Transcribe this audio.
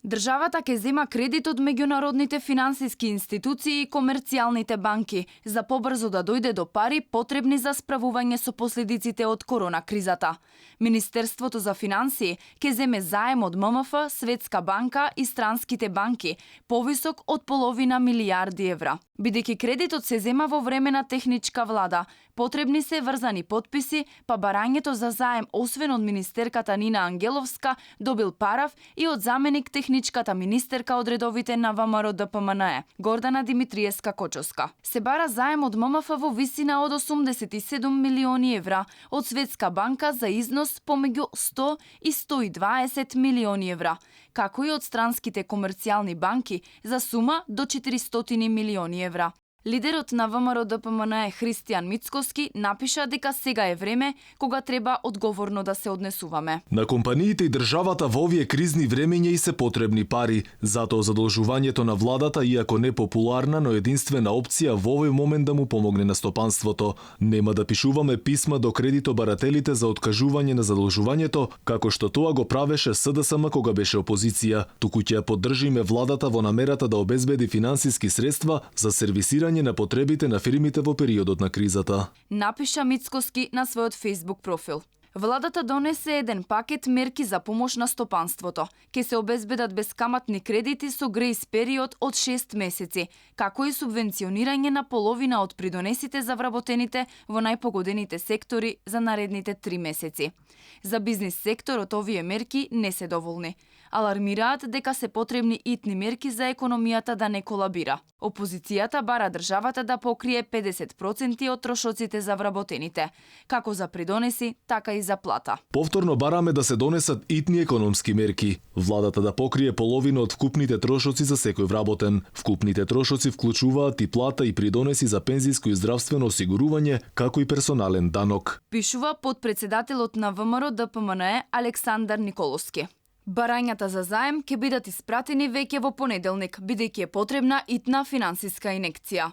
Државата ќе зема кредит од меѓународните финансиски институции и комерцијалните банки за побрзо да дојде до пари потребни за справување со последиците од корона кризата. Министерството за финансии ќе земе заем од ММФ, Светска банка и странските банки, повисок од половина милијарди евра. Бидејќи кредитот се зема во време на техничка влада, потребни се врзани потписи, па барањето за заем освен од министерката Нина Ангеловска добил парав и од заменик техничката министерка од редовите на ВМРО ДПМНЕ, Гордана Димитриевска Кочоска. Се бара заем од ММФ во висина од 87 милиони евра, од Светска банка за износ помеѓу 100 и 120 милиони евра, како и од странските комерцијални банки за сума до 400 милиони евра. Лидерот на ВМРО ДПМНЕ Христијан Мицкоски напиша дека сега е време кога треба одговорно да се однесуваме. На компаниите и државата во овие кризни времења и се потребни пари, затоа задолжувањето на владата, иако не популарна, но единствена опција во овој момент да му помогне на стопанството. Нема да пишуваме писма до кредитобарателите за откажување на задолжувањето, како што тоа го правеше СДСМ кога беше опозиција, туку ќе ја поддржиме владата во намерата да обезбеди финансиски средства за сервисирање на потребите на фирмите во периодот на кризата. Напиша Мицкоски на својот Facebook профил. Владата донесе еден пакет мерки за помош на стопанството. Ке се обезбедат бескаматни кредити со грејс период од 6 месеци, како и субвенционирање на половина од придонесите за вработените во најпогодените сектори за наредните 3 месеци. За бизнис секторот овие мерки не се доволни. Алармираат дека се потребни итни мерки за економијата да не колабира. Опозицијата бара државата да покрие 50% од трошоците за вработените, како за придонеси, така и за плата. Повторно бараме да се донесат итни економски мерки. Владата да покрие половина од вкупните трошоци за секој вработен. Вкупните трошоци вклучуваат и плата и придонеси за пензиско и здравствено осигурување, како и персонален данок. Пишува подпредседателот на ВМРО ДПМНЕ Александар Николовски. Барањата за заем ќе бидат испратени веќе во понеделник, бидејќи е потребна итна финансиска инекција.